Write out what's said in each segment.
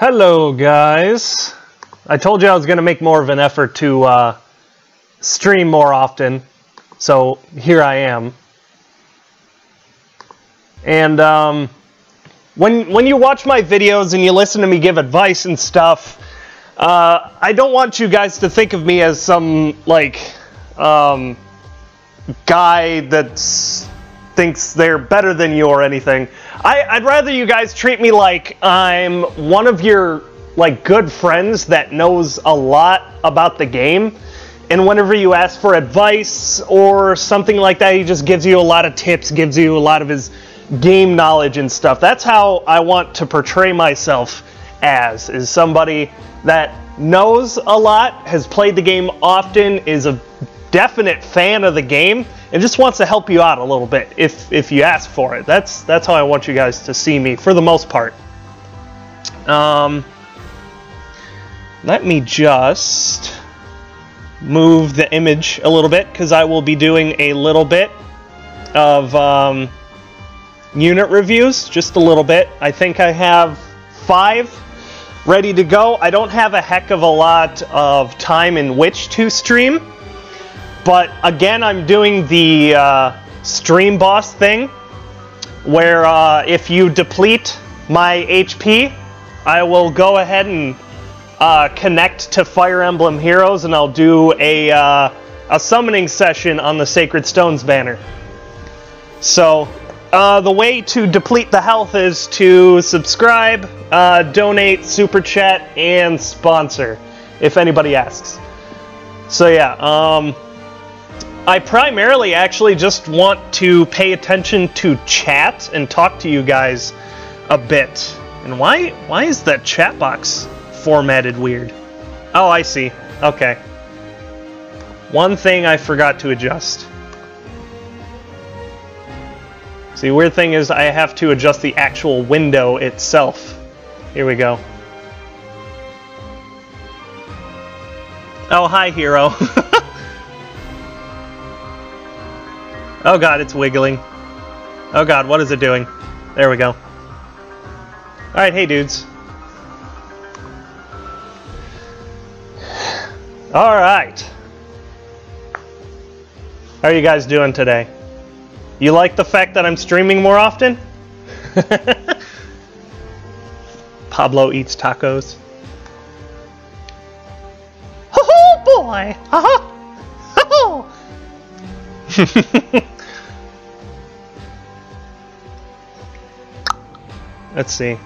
Hello guys. I told you I was going to make more of an effort to stream more often, so here I am. And when you watch my videos and you listen to me give advice and stuff, I don't want you guys to think of me as some like guy that thinks they're better than you or anything. I'd rather you guys treat me like I'm one of your like good friends that knows a lot about the game, and whenever you ask for advice or something like that, he just gives you a lot of tips, gives you a lot of his game knowledge and stuff. That's how I want to portray myself as, is somebody that knows a lot, has played the game often, is a definite fan of the game, and just wants to help you out a little bit if you ask for it. That's how I want you guys to see me for the most part. Let me just move the image a little bit, because I will be doing a little bit of unit reviews, just a little bit. I think I have 5 ready to go. I don't have a heck of a lot of time in which to stream, but again, I'm doing the stream boss thing, where if you deplete my HP, I will go ahead and connect to Fire Emblem Heroes, and I'll do a summoning session on the Sacred Stones banner. So the way to deplete the health is to subscribe, donate, super chat, and sponsor, if anybody asks. So yeah, I primarily actually just want to pay attention to chat and talk to you guys a bit. And why is that chat box formatted weird? Oh, I see. Okay. One thing I forgot to adjust. See, weird thing is I have to adjust the actual window itself. Here we go. Oh, hi, hero. Oh god, it's wiggling. Oh god, what is it doing? There we go. Alright, hey dudes. Alright. How are you guys doing today? You like the fact that I'm streaming more often? Pablo eats tacos. Oh boy! Oh! Let's see.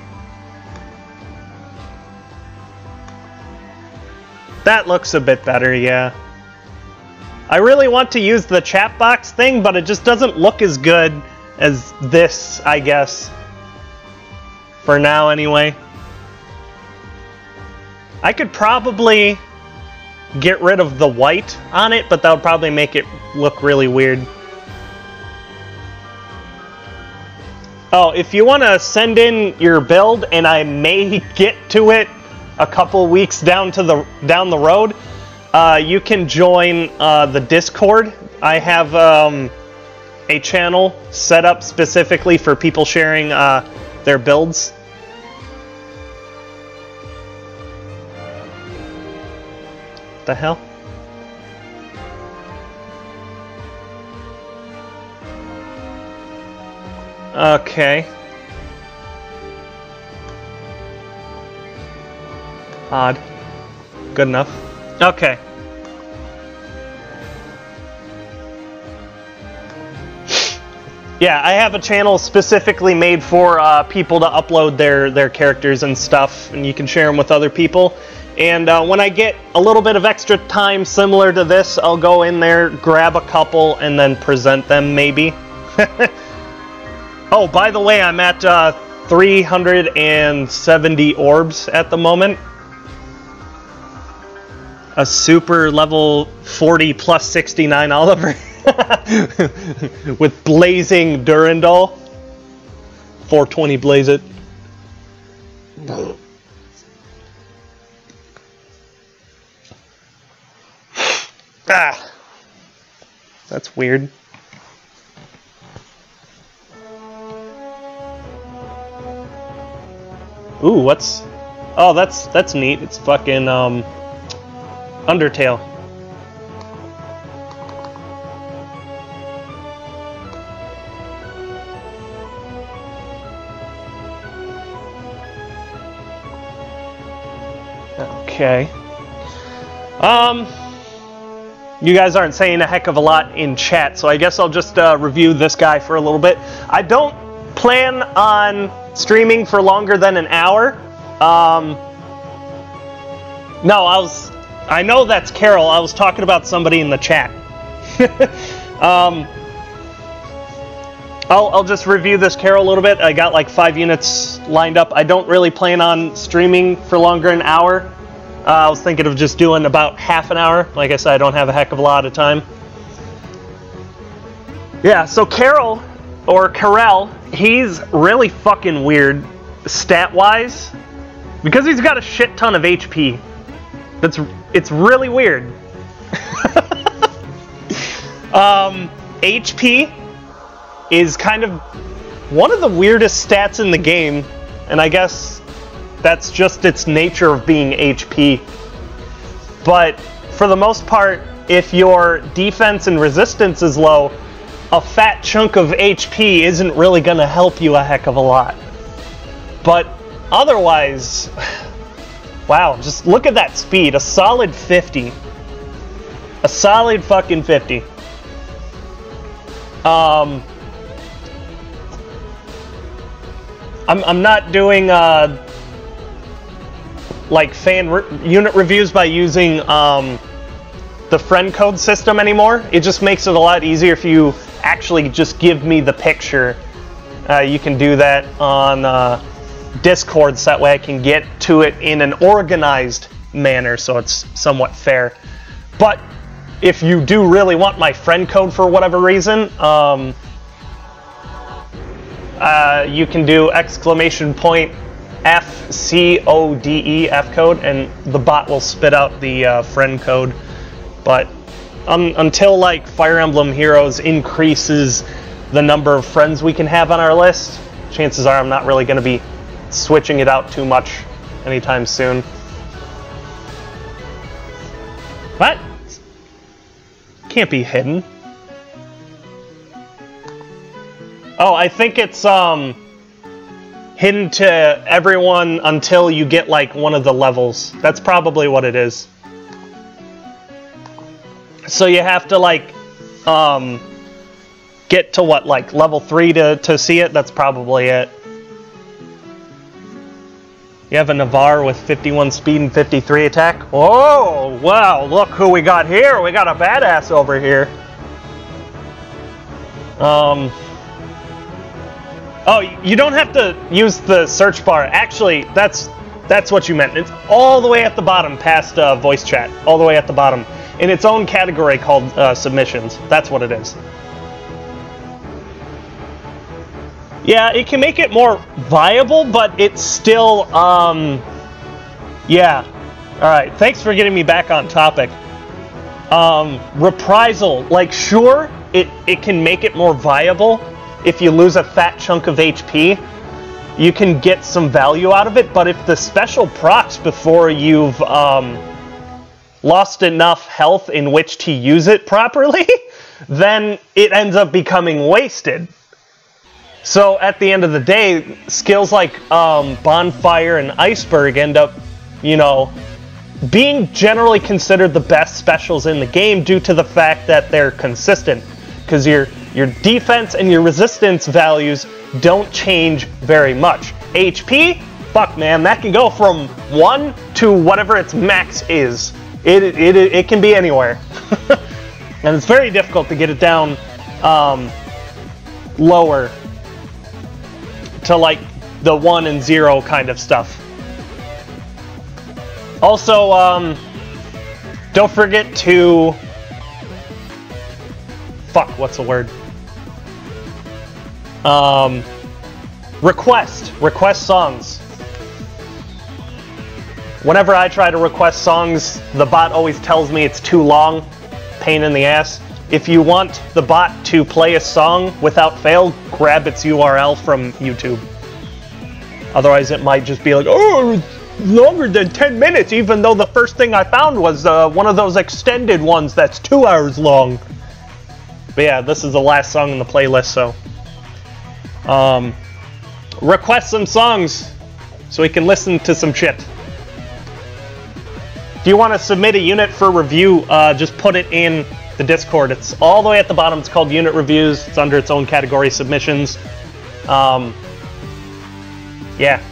That looks a bit better, yeah. I really want to use the chat box thing, but it just doesn't look as good as this, I guess. For now, anyway. I could probably get rid of the white on it, but that would probably make it look really weird. Oh, if you want to send in your build, and I may get to it a couple weeks down the road, you can join the Discord. I have a channel set up specifically for people sharing their builds. What the hell? Okay. Odd. Good enough. Okay. Yeah, I have a channel specifically made for people to upload their characters and stuff, and you can share them with other people. And when I get a little bit of extra time similar to this, I'll go in there, grab a couple, and then present them, maybe. Oh, by the way, I'm at 370 orbs at the moment. A super level 40 plus 69 Oliver. With blazing Durandal. 420 blaze it. Ah, that's weird. Ooh, what's Oh, that's neat. It's fucking Undertale. Okay. You guys aren't saying a heck of a lot in chat, so I guess I'll just review this guy for a little bit. I don't plan on streaming for longer than an hour. No, I know that's Carol. I was talking about somebody in the chat. I'll just review this Carol a little bit. I got like 5 units lined up. I don't really plan on streaming for longer than an hour. I was thinking of just doing about half an hour. Like I said, I don't have a heck of a lot of time. Yeah, so Carol, or Carell, he's really fucking weird stat-wise because he's got a shit ton of HP. It's really weird. HP is kind of one of the weirdest stats in the game, and I guess that's just its nature of being HP. But for the most part, if your defense and resistance is low, a fat chunk of HP isn't really going to help you a heck of a lot. But otherwise, wow, just look at that speed. A solid 50. A solid fucking 50. I'm not doing like unit reviews by using the friend code system anymore. It just makes it a lot easier if you actually just give me the picture. You can do that on Discord, so that way I can get to it in an organized manner, so it's somewhat fair. But if you do really want my friend code for whatever reason, you can do !FCODE F code, and the bot will spit out the friend code. But until like Fire Emblem Heroes increases the number of friends we can have on our list, chances are I'm not really going to be switching it out too much anytime soon. What? Can't be hidden. Oh, I think it's hidden to everyone until you get like one of the levels. That's probably what it is. So you have to like get to what, like level 3 to see it? That's probably it. You have a Navarre with 51 speed and 53 attack. Oh, wow, look who we got here. We got a badass over here. Oh, you don't have to use the search bar. Actually, that's what you meant. It's all the way at the bottom past voice chat. All the way at the bottom. In its own category called submissions. That's what it is. Yeah, it can make it more viable, but it's still, yeah. Alright, thanks for getting me back on topic. Reprisal. Like, sure, it can make it more viable. If you lose a fat chunk of HP, you can get some value out of it, but if the special procs before you've lost enough health in which to use it properly, then it ends up becoming wasted. So at the end of the day, skills like Bonfire and Iceberg end up, you know, being generally considered the best specials in the game due to the fact that they're consistent. Because your defense and your resistance values don't change very much. HP, fuck man, that can go from 1 to whatever its max is. It can be anywhere. And it's very difficult to get it down lower to like the 1 and 0 kind of stuff. Also, don't forget to... Fuck, what's the word? Request songs. Whenever I try to request songs, the bot always tells me it's too long. Pain in the ass. If you want the bot to play a song without fail, grab its URL from YouTube. Otherwise it might just be like, oh, longer than 10 minutes, even though the first thing I found was one of those extended ones that's 2 hours long. But yeah, this is the last song in the playlist, so... request some songs so we can listen to some shit. If you want to submit a unit for review, just put it in the Discord. It's all the way at the bottom. It's called Unit Reviews. It's under its own category, Submissions. Yeah,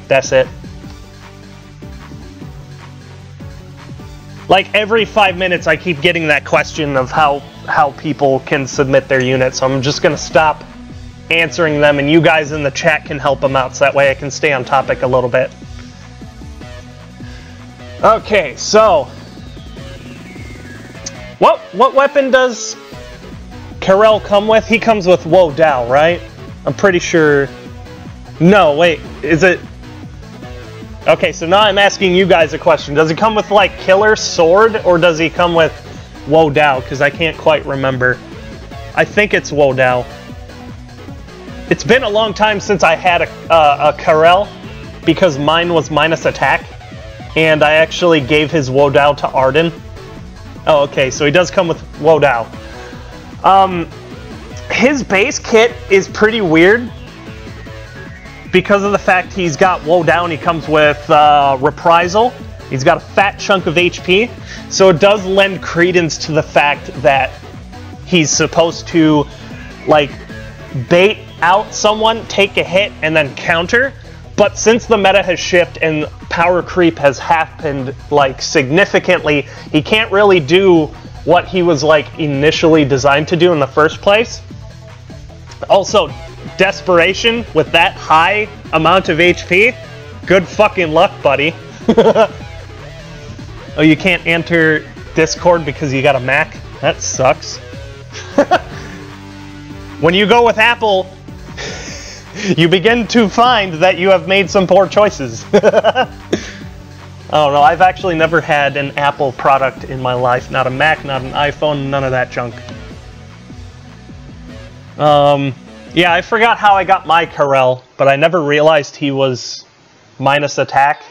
that's it. Like, every 5 minutes I keep getting that question of how people can submit their unit, so I'm just going to stop answering them, and you guys in the chat can help them out, so that way I can stay on topic a little bit. Okay, so... What weapon does Karel come with? He comes with Wo Dao, right? I'm pretty sure... No, wait, is it... Okay, so now I'm asking you guys a question. Does he come with, like, Killer Sword, or does he come with Wo Dao? Because I can't quite remember. I think it's Wo Dao. It's been a long time since I had a Karel, because mine was minus attack, and I actually gave his Wo Dao to Arden. Oh, okay, so he does come with Wo Dao. His base kit is pretty weird, because of the fact he's got Wo Dao and he comes with Reprisal. He's got a fat chunk of HP, so it does lend credence to the fact that he's supposed to, like, bait out someone, take a hit, and then counter. But since the meta has shifted and power creep has happened, like, significantly, he can't really do what he was, like, initially designed to do in the first place. Also, Desperation with that high amount of HP, good fucking luck, buddy. Oh, you can't enter Discord because you got a Mac? That sucks. When you go with Apple, you begin to find that you have made some poor choices. I don't know, I've actually never had an Apple product in my life. Not a Mac, not an iPhone, none of that junk. Yeah, I forgot how I got my Karel, but I never realized he was minus attack,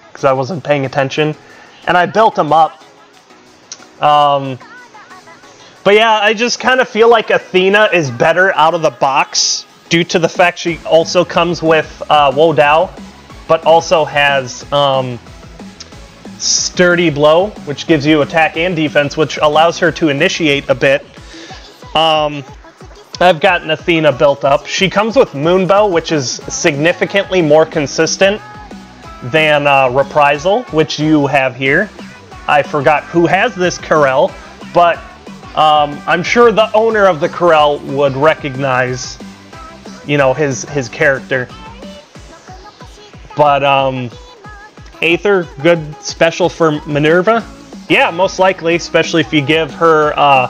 because I wasn't paying attention. And I built him up. But yeah, I just kind of feel like Athena is better out of the box, due to the fact she also comes with Wo Dao, but also has Sturdy Blow, which gives you attack and defense, which allows her to initiate a bit. I've gotten Athena built up. She comes with Moonbow, which is significantly more consistent than Reprisal, which you have here. I forgot who has this Karel, but I'm sure the owner of the Karel would recognize, you know, his character. But Aether, good special for Minerva? Yeah, most likely, especially if you give her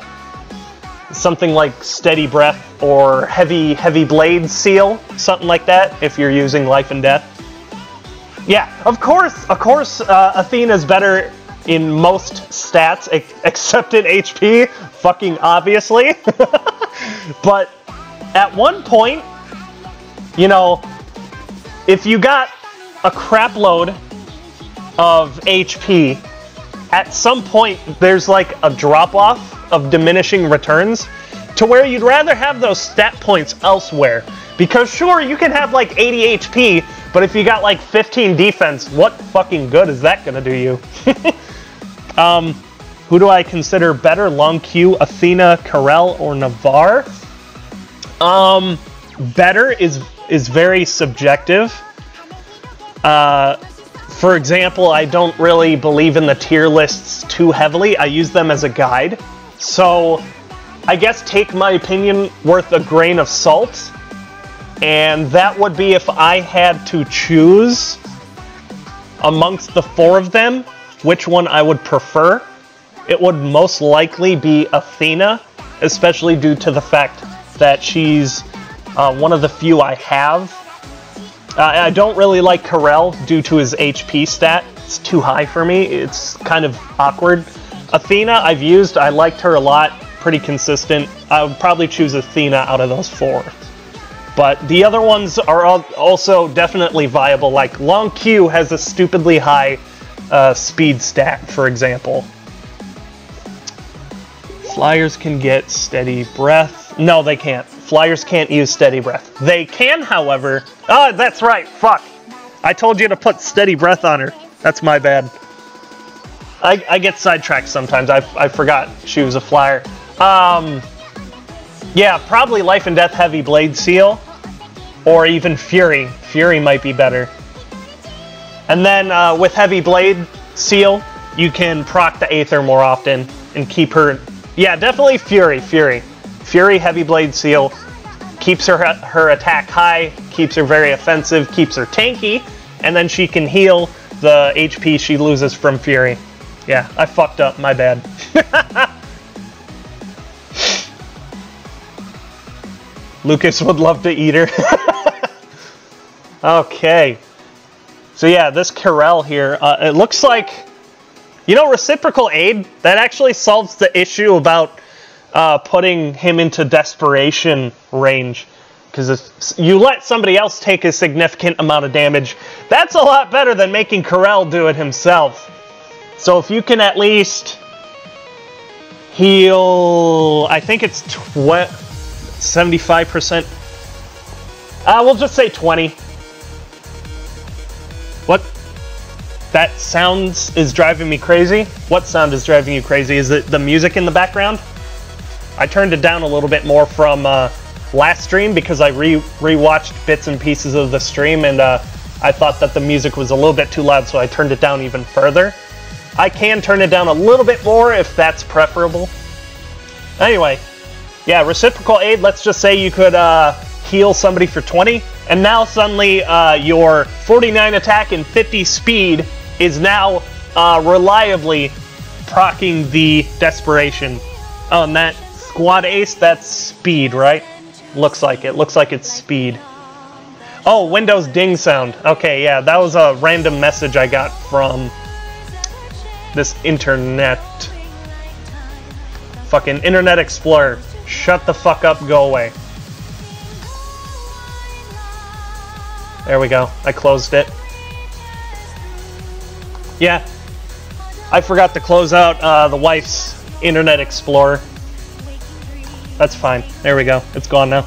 something like Steady Breath or Heavy Blade Seal, something like that, if you're using Life and Death. Yeah, of course, Athena's better in most stats, except in HP, fucking obviously. But at one point, you know, if you got a crap load of HP, at some point there's like a drop-off of diminishing returns to where you'd rather have those stat points elsewhere. Because sure, you can have like 80 HP, but if you got like 15 defense, what fucking good is that gonna do you? Who do I consider better? Long Q, Athena, Karel, or Navarre? Better is very subjective. For example, I don't really believe in the tier lists too heavily. I use them as a guide. So, I guess take my opinion worth a grain of salt. And that would be if I had to choose amongst the four of them, which one I would prefer. It would most likely be Athena, especially due to the fact that she's one of the few I have. I don't really like Karel due to his HP stat. It's too high for me. It's kind of awkward. Athena, I've used. I liked her a lot. Pretty consistent. I would probably choose Athena out of those four. But the other ones are also definitely viable. Like Long Q has a stupidly high speed stat, for example. Flyers can get steady breath. No, they can't. Flyers can't use steady breath. They can, however... Oh, that's right. Fuck. I told you to put steady breath on her. That's my bad. I get sidetracked sometimes. I forgot she was a flyer. Yeah, probably Life and Death Heavy Blade Seal. Or even Fury. Fury might be better. And then with Heavy Blade Seal, you can proc the Aether more often and keep her... Yeah, definitely Fury. Fury Heavy Blade Seal keeps her attack high, keeps her very offensive, keeps her tanky, and then she can heal the HP she loses from Fury. Yeah, I fucked up. My bad. Lucas would love to eat her. Okay. So yeah, this Corel here, it looks like, you know, reciprocal aid, that actually solves the issue about putting him into desperation range. Because if you let somebody else take a significant amount of damage, that's a lot better than making Corel do it himself. So if you can at least heal, I think it's 75%. We'll just say 20. What? That sound is driving me crazy? What sound is driving you crazy? Is it the music in the background? I turned it down a little bit more from last stream because I re-watched bits and pieces of the stream, and I thought that the music was a little bit too loud, so I turned it down even further. I can turn it down a little bit more if that's preferable. Anyway, yeah, reciprocal aid, let's just say you could heal somebody for 20, and now suddenly your 49 attack and 50 speed is now reliably proccing the desperation. Oh, and that squad ace, that's speed, right? Looks like it. Looks like it's speed. Oh, Windows ding sound. Okay, yeah, that was a random message I got from this internet. Fucking Internet Explorer. Shut the fuck up, go away. There we go. I closed it. Yeah. I forgot to close out the wife's Internet Explorer. That's fine. There we go. It's gone now.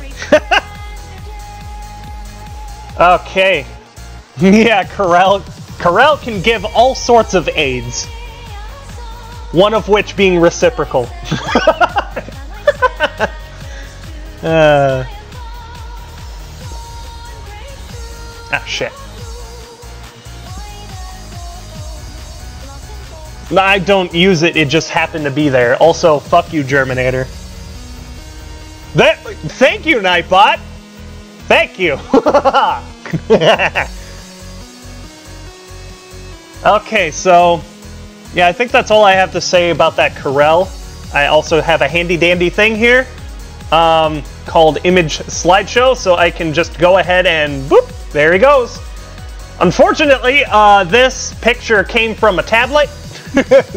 Okay. Yeah, Corel can give all sorts of aids. One of which being reciprocal. Ah, shit. I don't use it, it just happened to be there. Also, fuck you, Germinator. Thank you, Nightbot! Thank you! Okay, so... yeah, I think that's all I have to say about that Corel. I also have a handy-dandy thing here called Image Slideshow, so I can just go ahead and boop, there he goes. Unfortunately, this picture came from a tablet,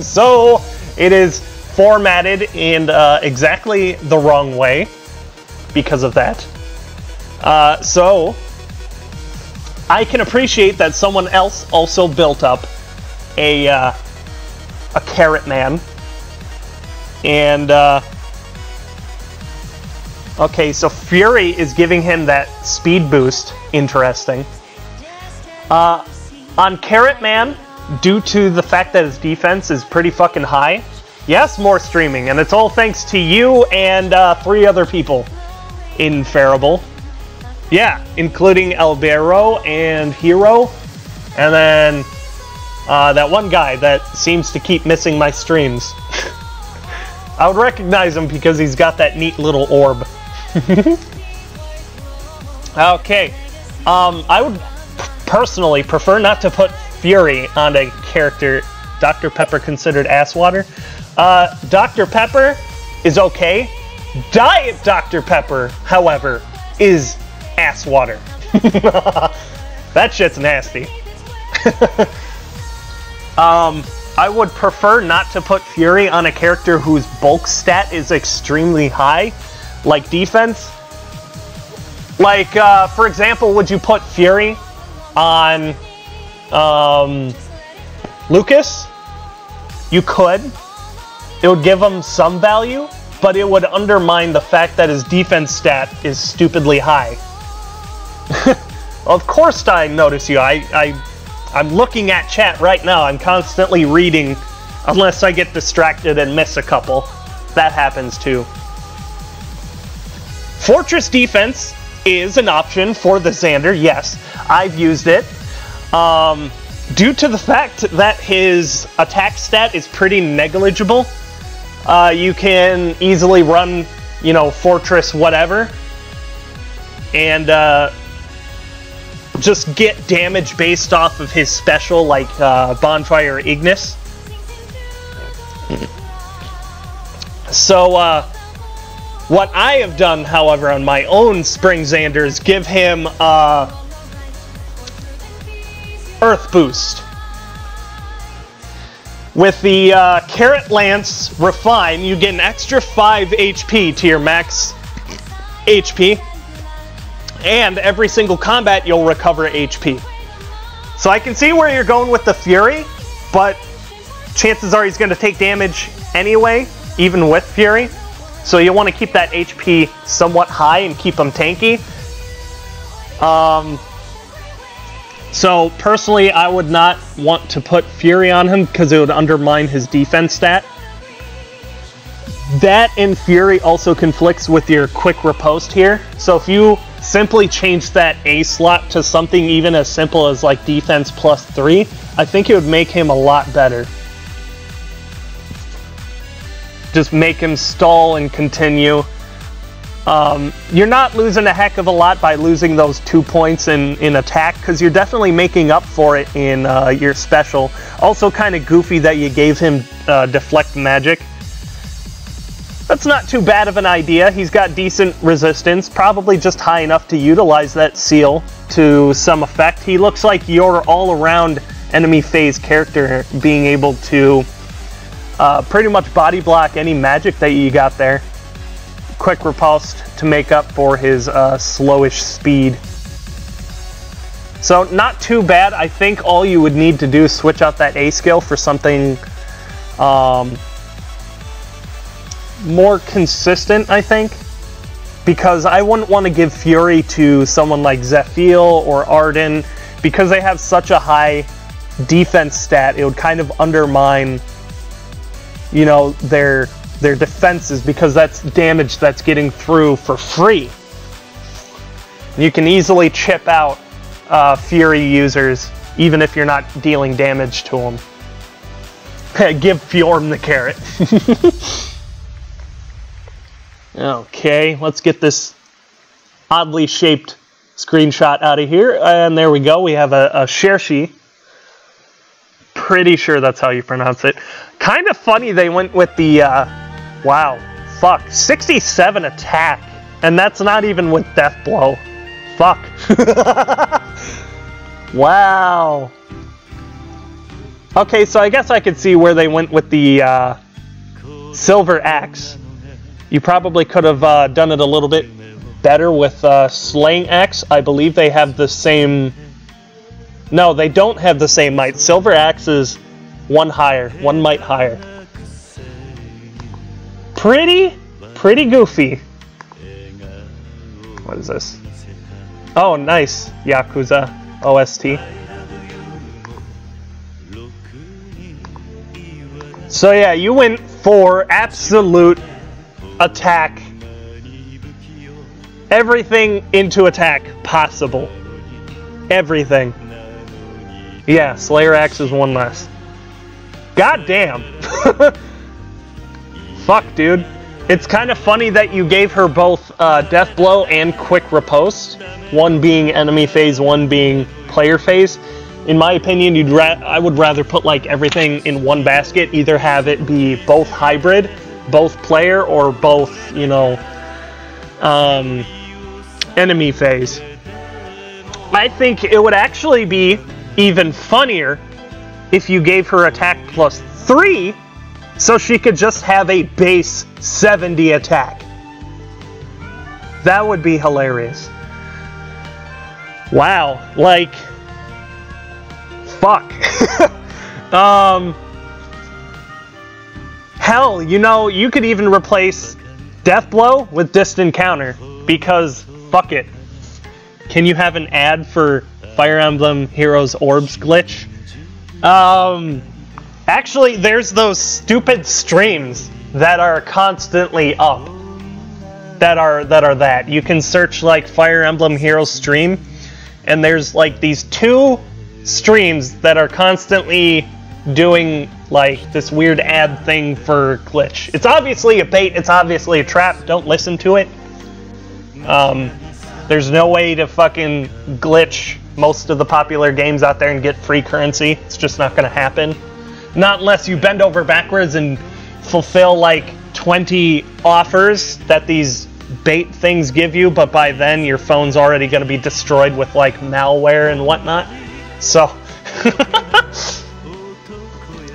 so it is formatted in exactly the wrong way because of that. So I can appreciate that someone else also built up a Carrot Man. And, okay, so Fury is giving him that speed boost. Interesting. On Carrot Man, due to the fact that his defense is pretty fucking high, yes, more streaming, and it's all thanks to you and 3 other people in Farable. Yeah, including Albero and Hero, and then that one guy that seems to keep missing my streams. I would recognize him because he's got that neat little orb. Okay. I would personally prefer not to put Fury on a character Dr. Pepper considered ass water. Dr. Pepper is okay. Diet Dr. Pepper, however, is ass water. That shit's nasty. I would prefer not to put Fury on a character whose bulk stat is extremely high, like defense. Like, for example, would you put Fury on Lucas? You could. It would give him some value, but it would undermine the fact that his defense stat is stupidly high. Of course I notice you. I'm looking at chat right now. I'm constantly reading, unless I get distracted and miss a couple. That happens too. Fortress defense is an option for the Xander. Yes, I've used it. Due to the fact that his attack stat is pretty negligible, you can easily run, you know, Fortress whatever, and just get damage based off of his special, like Bonfire Ignis. So, what I have done, however, on my own Spring Xander is give him Earth Boost. With the Carrot Lance Refine, you get an extra 5 HP to your max HP. And every single combat, you'll recover HP. So I can see where you're going with the Fury, but chances are he's going to take damage anyway, even with Fury. So you want to keep that HP somewhat high and keep him tanky. So personally, I would not want to put Fury on him because it would undermine his defense stat. That and Fury also conflicts with your quick riposte here. So if you simply change that A slot to something even as simple as like defense +3, I think it would make him a lot better. Just make him stall and continue. You're not losing a heck of a lot by losing those 2 points in attack, because you're definitely making up for it in your special. Also kind of goofy that you gave him Deflect Magic. That's not too bad of an idea. He's got decent resistance, probably just high enough to utilize that seal to some effect. He looks like your all-around enemy phase character, being able to pretty much body block any magic that you got there. Quick riposte to make up for his slowish speed. So not too bad. I think all you would need to do is switch out that A skill for something more consistent, I think. Because I wouldn't want to give Fury to someone like Zephiel or Arden, because they have such a high defense stat. It would kind of undermine, you know, their defenses, because that's damage that's getting through for free. You can easily chip out Fury users, even if you're not dealing damage to them. Give Fjorm the carrot. Okay, let's get this oddly shaped screenshot out of here. And there we go, we have a Shershi. Pretty sure that's how you pronounce it. Kind of funny they went with the, wow, fuck, 67 attack. And that's not even with Death Blow. Fuck. Wow. Okay, so I guess I could see where they went with the Silver Axe. You probably could have done it a little bit better with Slaying Axe. I believe they have the same... No, they don't have the same might. Silver Axe is one might higher. Pretty goofy. What is this? Oh, nice. Yakuza OST. So yeah, you went for absolute attack. Everything into attack possible. Everything. Yeah, Slayer Axe is one less. God damn. Fuck, dude. It's kind of funny that you gave her both Death Blow and Quick Riposte. One being enemy phase, one being player phase. In my opinion, I would rather put like everything in one basket. Either have it be both hybrid, both player, or both, you know, enemy phase. I think it would actually be even funnier if you gave her attack +3, so she could just have a base 70 attack. That would be hilarious. Wow, like, fuck. Hell, you know, you could even replace Death Blow with Distant Counter, because fuck it. Can you have an ad for Fire Emblem Heroes Orbs glitch? Actually, there's those stupid streams that are constantly up. That you can search like Fire Emblem Heroes stream, and there's like these two streams that are constantly doing like this weird ad thing for glitch. It's obviously a bait, it's obviously a trap, don't listen to it. There's no way to fucking glitch most of the popular games out there and get free currency. It's just not gonna happen. Not unless you bend over backwards and fulfill like 20 offers that these bait things give you, but by then your phone's already gonna be destroyed with like malware and whatnot. So,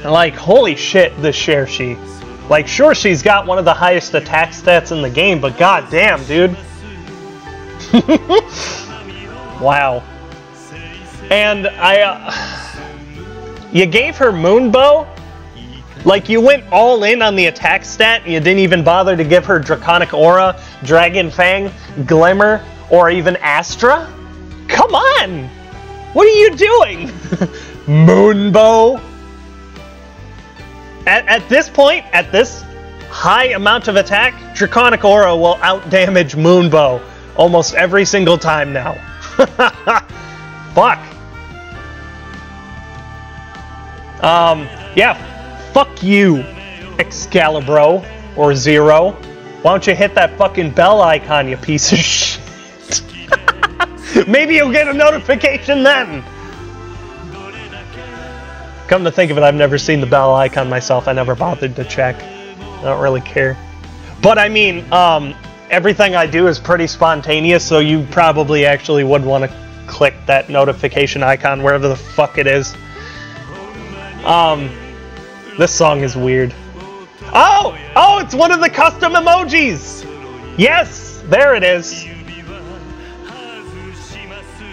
like, holy shit, this Chershi. Like, sure, she's got one of the highest attack stats in the game, but goddamn, dude. Wow. And you gave her Moonbow? Like, you went all in on the attack stat, and you didn't even bother to give her Draconic Aura, Dragon Fang, Glimmer, or even Astra? Come on! What are you doing? Moonbow? At this point, at this high amount of attack, Draconic Aura will outdamage Moonbow almost every single time now. Fuck. Yeah. Fuck you, Excalibro, or Zero. Why don't you hit that fucking bell icon, you piece of shit? Maybe you'll get a notification then! Come to think of it, I've never seen the bell icon myself. I never bothered to check. I don't really care. But I mean, everything I do is pretty spontaneous, so you probably actually would want to click that notification icon wherever the fuck it is. This song is weird. Oh! Oh, it's one of the custom emojis! Yes! There it is.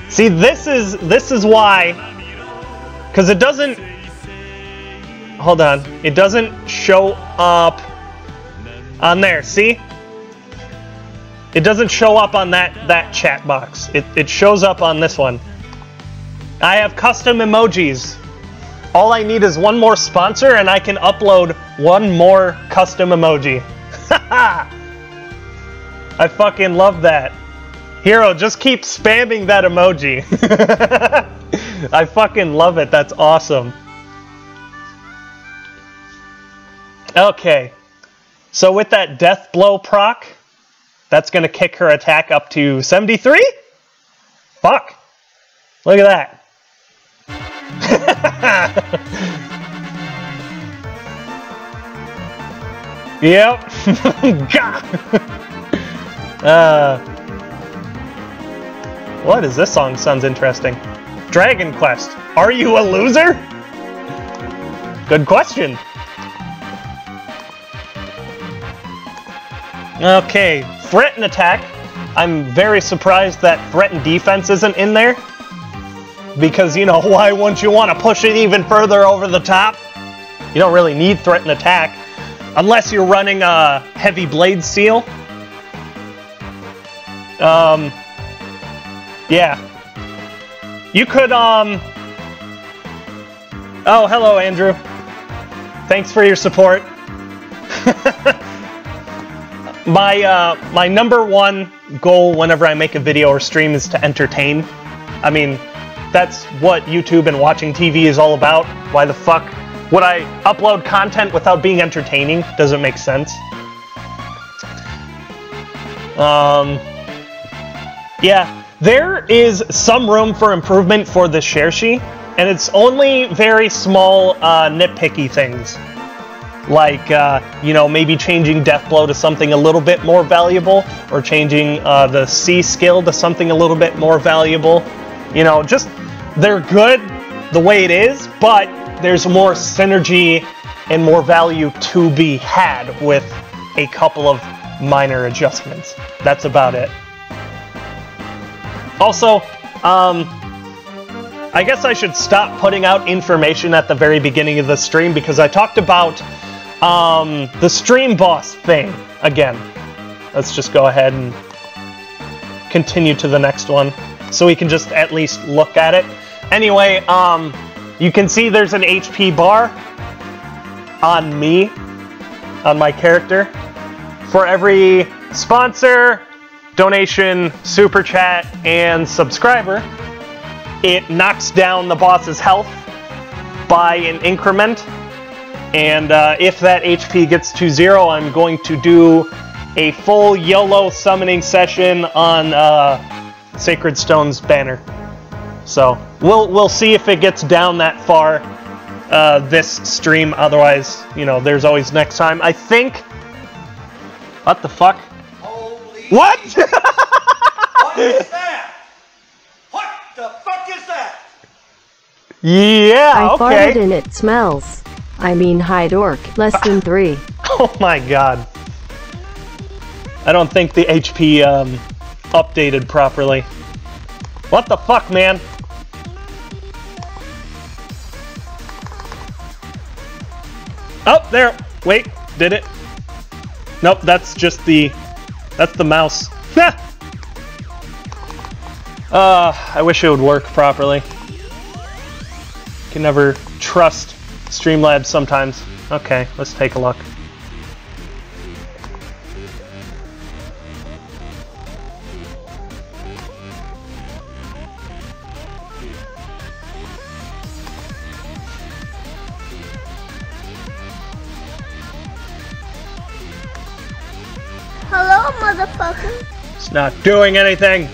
See, this is why. Because it doesn't... Hold on. It doesn't show up on there, see? It doesn't show up on that chat box. It shows up on this one. I have custom emojis. All I need is one more sponsor and I can upload one more custom emoji. Haha! I fucking love that. Hero, just keep spamming that emoji. I fucking love it. That's awesome. Okay. So with that Death Blow proc, that's going to kick her attack up to 73? Fuck. Look at that. Yep. What is this song? Sounds interesting. Dragon Quest. Are you a loser? Good question. Okay, threat and attack. I'm very surprised that threat and defense isn't in there. Because, you know, why wouldn't you want to push it even further over the top? You don't really need threat and attack. Unless you're running a heavy blade seal. Yeah. You could, Oh, hello, Andrew. Thanks for your support. My number one goal whenever I make a video or stream is to entertain. I mean, that's what YouTube and watching TV is all about. Why the fuck would I upload content without being entertaining? Doesn't make sense. Yeah, there is some room for improvement for the Chershi, and it's only very small, nitpicky things. Like, you know, maybe changing Death Blow to something a little bit more valuable, or changing the C skill to something a little bit more valuable. You know, just, they're good the way it is, but there's more synergy and more value to be had with a couple of minor adjustments. That's about it. Also, I guess I should stop putting out information at the very beginning of the stream because I talked about the stream boss thing again. Let's just go ahead and continue to the next one so we can just at least look at it. Anyway, you can see there's an HP bar on me, on my character. For every sponsor, donation, super chat, and subscriber, it knocks down the boss's health by an increment. And if that HP gets to 0, I'm going to do a full YOLO summoning session on Sacred Stone's banner. So we'll see if it gets down that far this stream. Otherwise, you know, there's always next time. I think. What the fuck? Holy what? What is that? What the fuck is that? Yeah. I okay. farted and it smells. I mean, hide orc. Less than 3. Oh my god. I don't think the HP updated properly. What the fuck, man? Oh, there. Wait, did it? Nope, that's just the... That's the mouse. I wish it would work properly. Can never trust Streamlabs sometimes. Okay, let's take a look. Hello, motherfucker. It's not doing anything.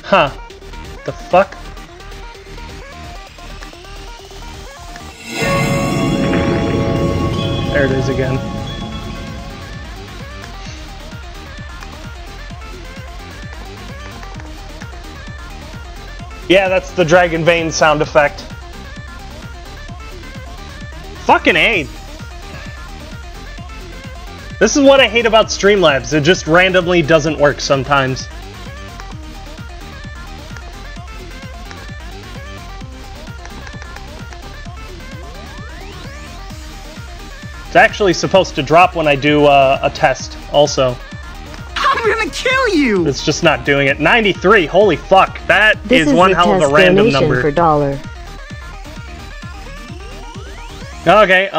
Huh. The fuck? There it is again. Yeah, that's the Dragon Vein sound effect. Fucking A. This is what I hate about Streamlabs. It just randomly doesn't work sometimes. It's actually supposed to drop when I do a test, also. I'm gonna kill you! It's just not doing it. 93, holy fuck. That This is one hell of a random number. For $1. Okay,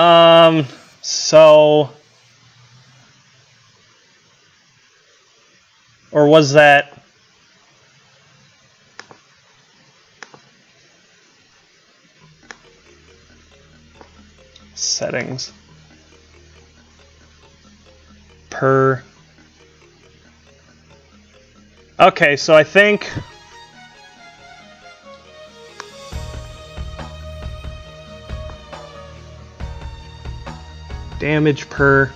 so... Or was that... Settings. Per... Okay, so I think... Damage per...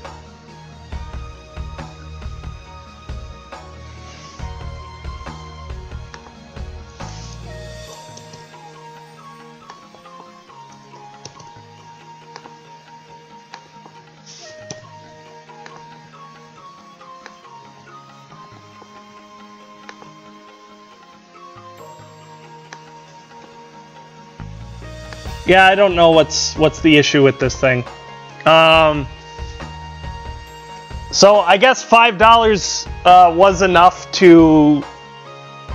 Yeah, I don't know what's the issue with this thing. So I guess $5 was enough to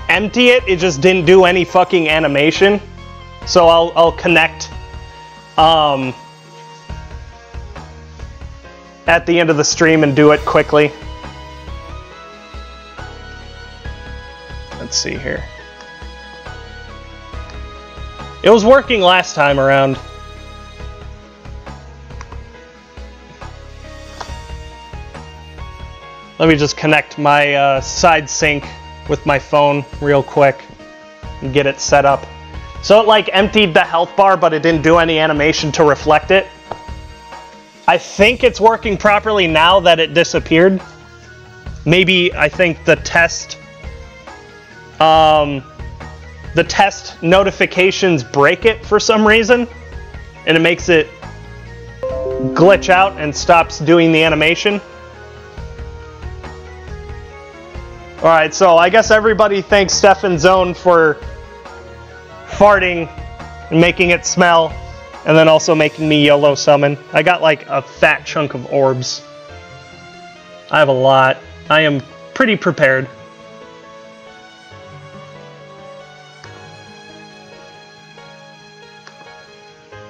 empty it. It just didn't do any fucking animation. So I'll connect at the end of the stream and do it quickly. Let's see here. It was working last time around. Let me just connect my side sync with my phone real quick and get it set up. So it like emptied the health bar, but it didn't do any animation to reflect it. I think it's working properly now that it disappeared. Maybe I think the test notifications break it for some reason. and it makes it glitch out and stops doing the animation. Alright, so I guess everybody thanks Stefan Zone for farting and making it smell, and then also making me YOLO summon. I got like a fat chunk of orbs. I have a lot. I am pretty prepared.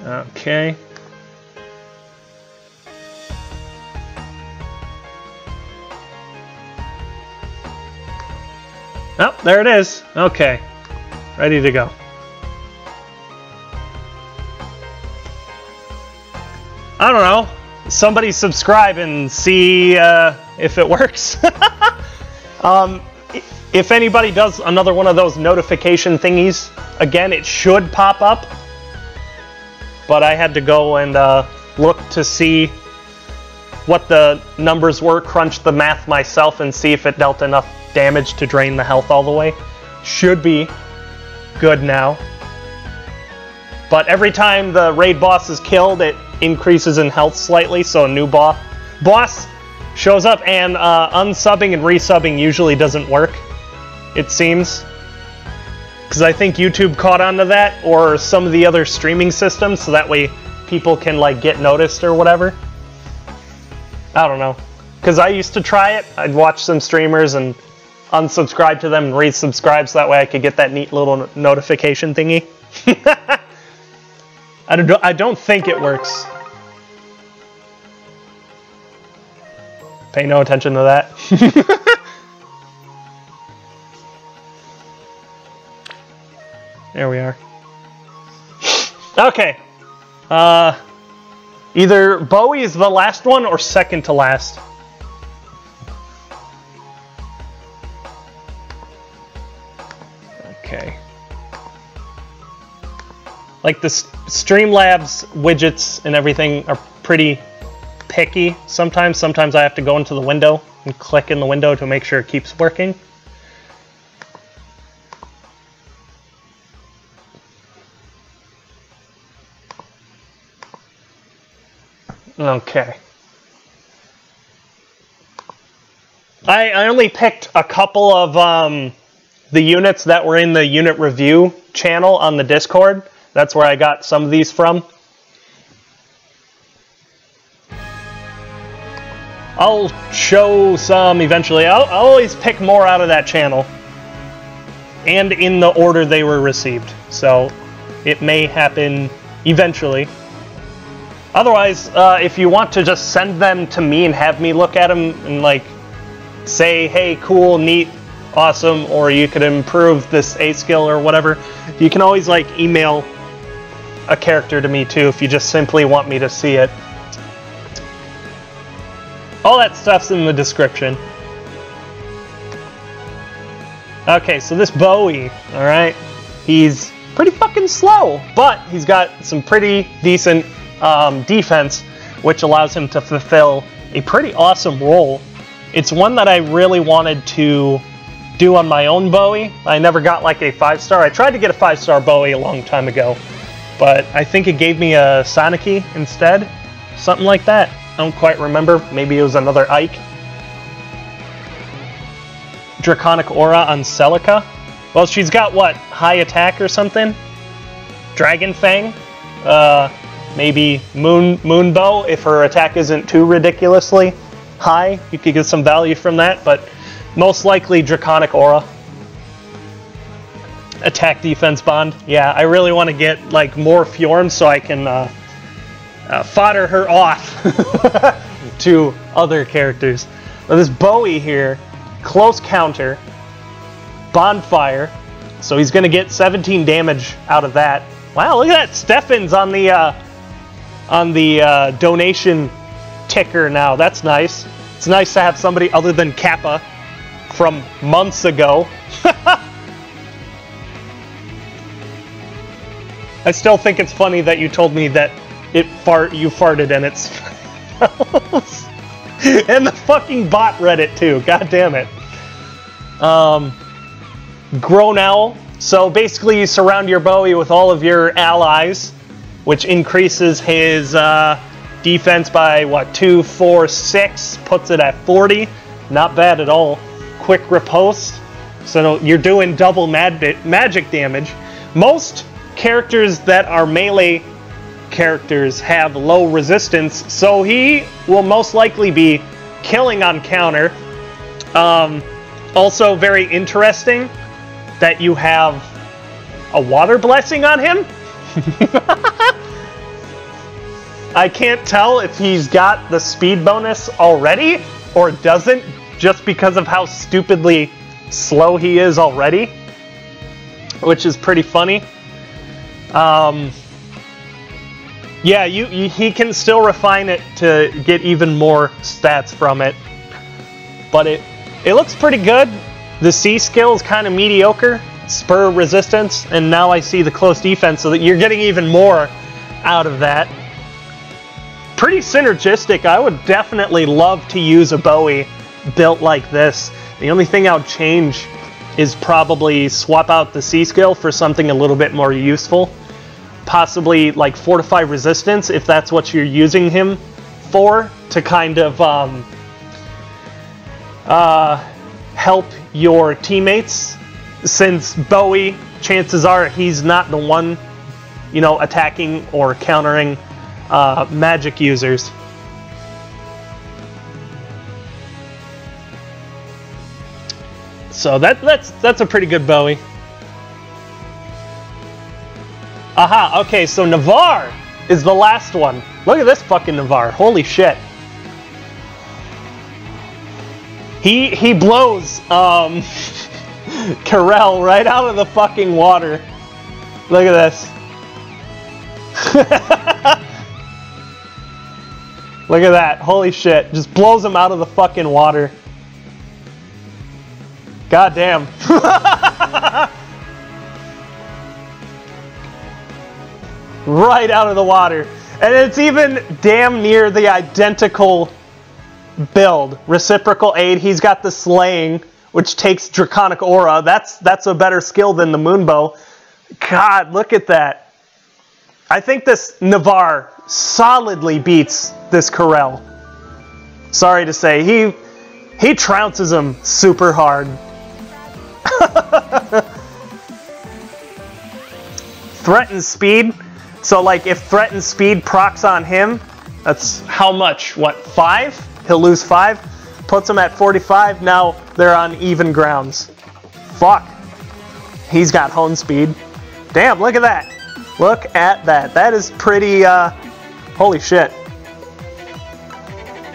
Okay. Oh, there it is. Okay. Ready to go. I don't know. Somebody subscribe and see if it works. If anybody does another one of those notification thingies, again, it should pop up. But I had to go and look to see what the numbers were, crunch the math myself, and see if it dealt enough damage to drain the health all the way. Should be good now. But every time the raid boss is killed, it increases in health slightly, so a new boss shows up, and unsubbing and resubbing usually doesn't work, it seems. Because I think YouTube caught on to that, or some of the other streaming systems, so that way people can like get noticed or whatever. I don't know. Because I used to try it. I'd watch some streamers and unsubscribe to them and resubscribe so that way I could get that neat little notification thingy. I don't think it works. Pay no attention to that. There we are. Okay. Either Bowie is the last one or second to last. Okay. Like the Streamlabs widgets and everything are pretty picky sometimes. Sometimes I have to go into the window and click in the window to make sure it keeps working. Okay. I only picked a couple of the units that were in the unit review channel on the Discord. That's where I got some of these from. I'll show some eventually. I'll always pick more out of that channel. And in the order they were received. So it may happen eventually. Otherwise, if you want to just send them to me and have me look at them and like say, hey, cool, neat, awesome, or you could improve this A skill or whatever, you can always like email a character to me too if you just simply want me to see it. All that stuff's in the description. Okay, so this Bowie, alright, he's pretty fucking slow, but he's got some pretty decent defense, which allows him to fulfill a pretty awesome role. It's one that I really wanted to do on my own Bowie. I never got like a 5-star. I tried to get a 5-star Bowie a long time ago, but I think it gave me a Sonic-y instead. Something like that. I don't quite remember. Maybe it was another Ike. Draconic Aura on Celica. Well, she's got what? High attack or something? Dragon Fang? Maybe Moonbow if her attack isn't too ridiculously high. You could get some value from that, but most likely Draconic Aura. Attack defense bond. Yeah, I really want to get like more Fjorm so I can fodder her off to other characters. Now this Bowie here, close counter, bonfire, so he's going to get 17 damage out of that. Wow, look at that! Stefan's on the donation ticker now. That's nice. It's nice to have somebody other than Kappa from months ago. I still think it's funny that you told me that you farted and it's and the fucking bot read it too. God damn it. Grown Owl. So basically you surround your Bowie with all of your allies, which increases his defense by, what, 2, 4, 6, puts it at 40. Not bad at all. Quick riposte. So you're doing double magic damage. Most characters that are melee characters have low resistance, so he will most likely be killing on counter. Also very interesting that you have a water blessing on him. I can't tell if he's got the speed bonus already or doesn't, just because of how stupidly slow he is already, which is pretty funny. Yeah, he can still refine it to get even more stats from it, but it looks pretty good. The C skill is kind of mediocre, spur resistance, and now I see the close defense, so that you're getting even more out of that. Pretty synergistic. I would definitely love to use a Bowie built like this. The only thing I would change is probably swap out the C skill for something a little bit more useful. Possibly like Fortify Resistance, if that's what you're using him for, to kind of help your teammates. Since Bowie, chances are he's not the one, you know, attacking or countering magic users. So that's a pretty good Bowie. Aha, okay, so Navarre is the last one. Look at this fucking Navarre. Holy shit. He blows Karel right out of the fucking water. Look at this. Look at that. Holy shit. Just blows him out of the fucking water. God damn. Right out of the water. And it's even damn near the identical build. Reciprocal aid. He's got the slaying, which takes Draconic Aura. That's a better skill than the Moonbow. God, look at that. I think this Navarre solidly beats this Karel. Sorry to say. He trounces him super hard. Threaten speed. So, like, if threatened speed procs on him, that's how much? What, 5? He'll lose 5. Puts him at 45. Now they're on even grounds. Fuck. He's got hone speed. Damn, look at that. Look at that. That is pretty, holy shit.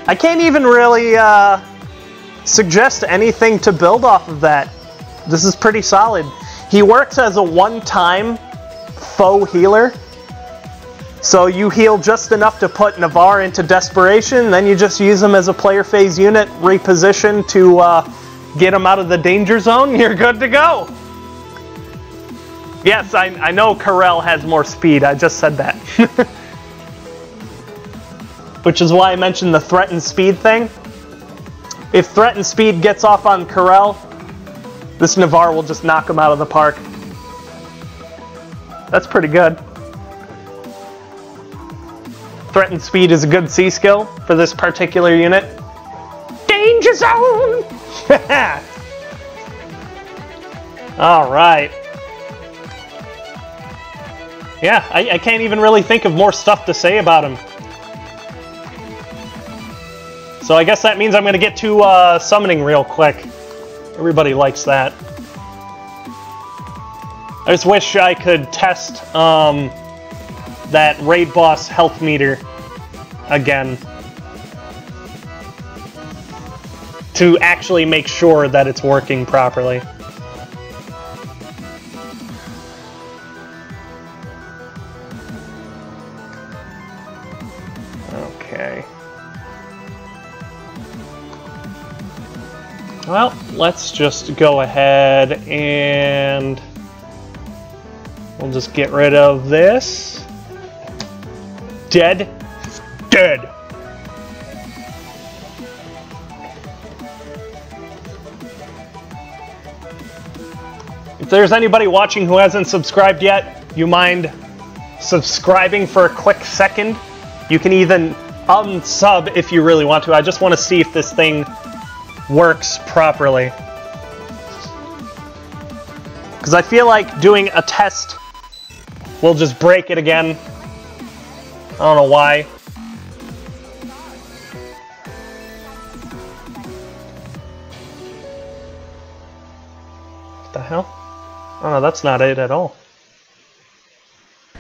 I can't even really, suggest anything to build off of that. This is pretty solid. He works as a one-time foe healer. So you heal just enough to put Navarre into desperation, then you just use him as a player phase unit, reposition to get him out of the danger zone, you're good to go. Yes, I know Karel has more speed, I just said that. Which is why I mentioned the threatened speed thing. If threatened speed gets off on Karel, this Navarre will just knock him out of the park. That's pretty good. Threatened speed is a good C skill for this particular unit. Danger zone! Alright. Yeah, I can't even really think of more stuff to say about him. So I guess that means I'm going to get to summoning real quick. Everybody likes that. I just wish I could test that raid boss health meter again to actually make sure that it's working properly. Okay. Well, let's just go ahead and we'll just get rid of this. Dead. Dead. If there's anybody watching who hasn't subscribed yet, you mind subscribing for a quick second. You can even unsub if you really want to. I just want to see if this thing works properly. Because I feel like doing a test will just break it again. I don't know why. What the hell? Oh no, that's not it at all.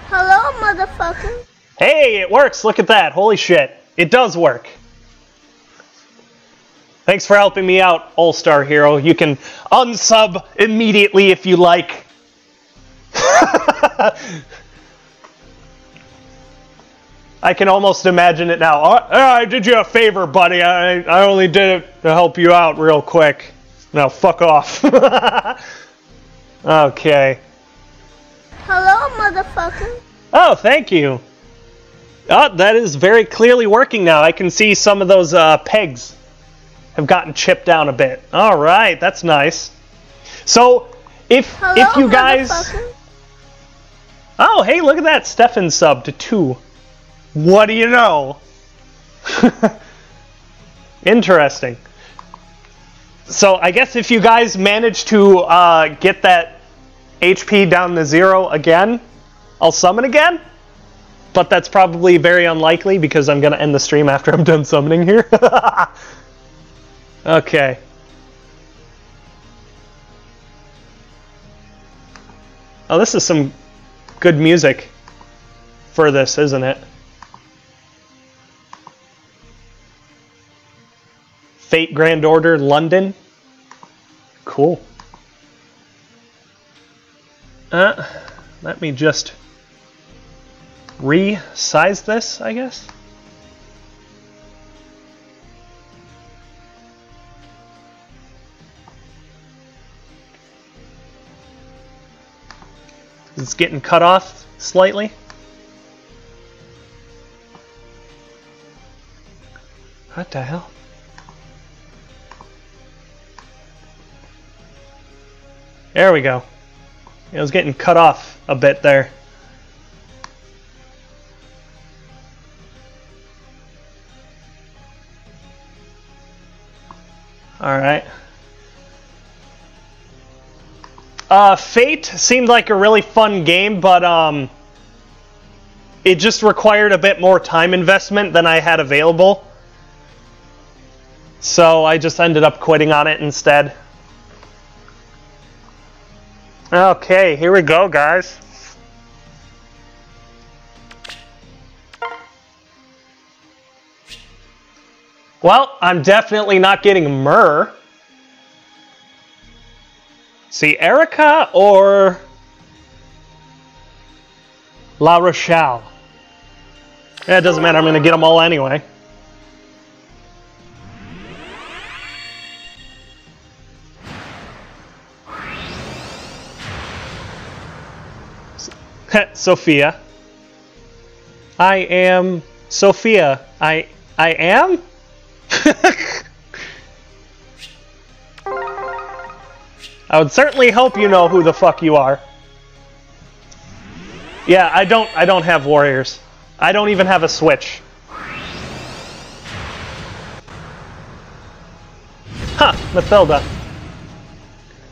Hello, motherfucker. Hey, it works! Look at that! Holy shit. It does work. Thanks for helping me out, All-Star Hero. You can unsub immediately if you like. I can almost imagine it now. I did you a favor, buddy. I only did it to help you out real quick. Now, fuck off. Okay. Hello, motherfucker. Oh, thank you. Oh, that is very clearly working now. I can see some of those pegs have gotten chipped down a bit. All right, that's nice. So, if you guys... Oh, hey, look at that. Stefan sub to 2. What do you know? Interesting. So, I guess if you guys manage to get that HP down to 0 again, I'll summon again. But that's probably very unlikely because I'm going to end the stream after I'm done summoning here. Okay. Oh, this is some good music for this, isn't it? Fate Grand Order London. Cool. Let me just resize this, I guess. It's getting cut off slightly. What the hell? There we go. It was getting cut off a bit there. Alright. Fate seemed like a really fun game, but it just required a bit more time investment than I had available. So I just ended up quitting on it instead. Okay, here we go, guys. Well, I'm definitely not getting Myrrh. See, Erica or La Rochelle? Yeah, it doesn't matter. I'm going to get them all anyway. Sophia. I am Sophia. I am? I would certainly hope you know who the fuck you are. Yeah, I don't have warriors. I don't even have a switch. Huh, Mathilda.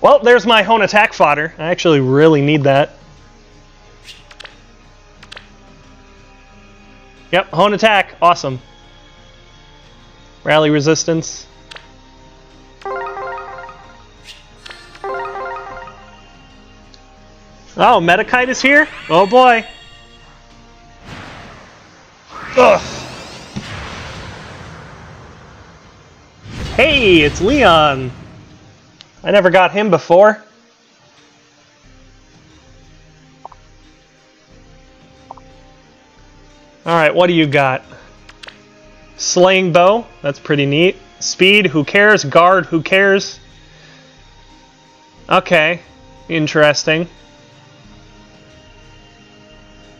Well, there's my Hone attack fodder. I actually really need that. Yep, Hone attack, awesome. Rally resistance. Oh, Medikite is here? Oh boy. Ugh. Hey, it's Leon. I never got him before. Alright, what do you got? Slaying bow, that's pretty neat. Speed, who cares? Guard, who cares? Okay, interesting.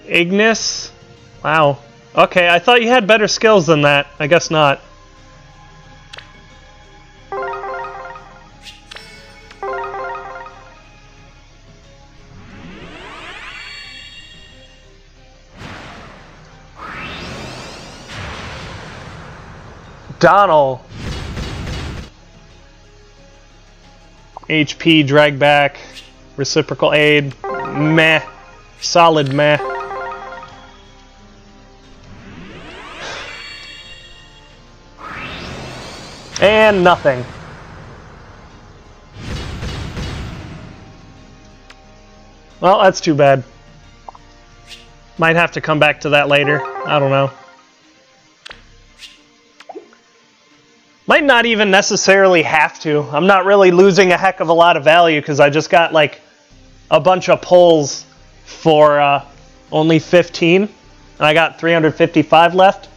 Ignis? Wow. Okay, I thought you had better skills than that. I guess not. Donald. HP, drag back, reciprocal aid, meh, solid meh. And nothing. Well, that's too bad. Might have to come back to that later. I don't know. Might not even necessarily have to. I'm not really losing a heck of a lot of value because I just got like a bunch of pulls for only 15. And I got 355 left.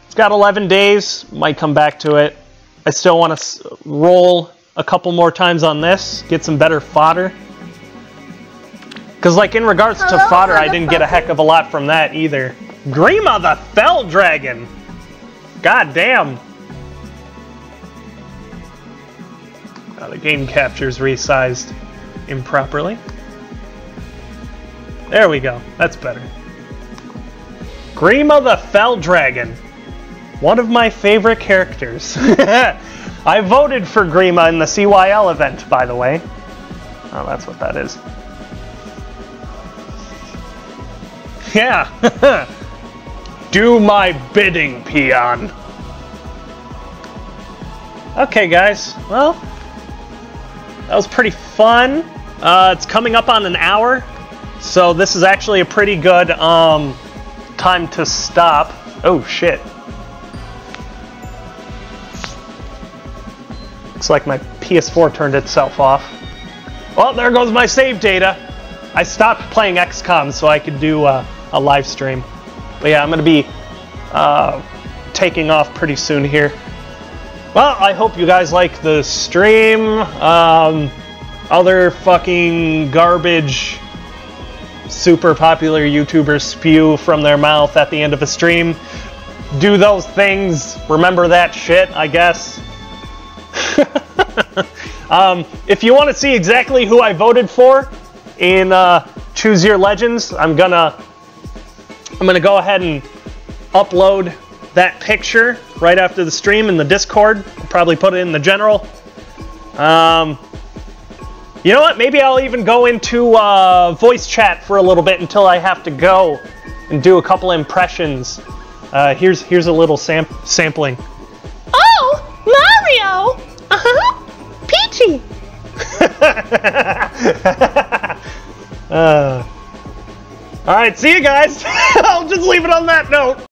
It's got 11 days. Might come back to it. I still want to roll a couple more times on this. Get some better fodder. Because, like, in regards to fodder, I didn't get a heck of a lot from that either. Grima the Fell Dragon! God damn! The game capture's resized improperly. There we go. That's better. Grima the Fell Dragon. One of my favorite characters. I voted for Grima in the CYL event, by the way. Oh, that's what that is. Yeah. Do my bidding, peon. Okay, guys. Well, that was pretty fun. It's coming up on an hour, so this is actually a pretty good time to stop. Oh, shit. Looks like my PS4 turned itself off. Well, there goes my save data. I stopped playing XCOM so I could do a live stream. But yeah, I'm going to be taking off pretty soon here. Well, I hope you guys like the stream. Other fucking garbage super popular YouTubers spew from their mouth at the end of a stream. Do those things. Remember that shit, I guess. If you want to see exactly who I voted for in Choose Your Legends, I'm gonna go ahead and upload that picture right after the stream in the Discord. I'll probably put it in the general. You know what? Maybe I'll even go into voice chat for a little bit until I have to go and do a couple impressions. Here's a little sampling. Oh, Mario! Uh-huh. Peachy! Alright, see you guys! I'll just leave it on that note.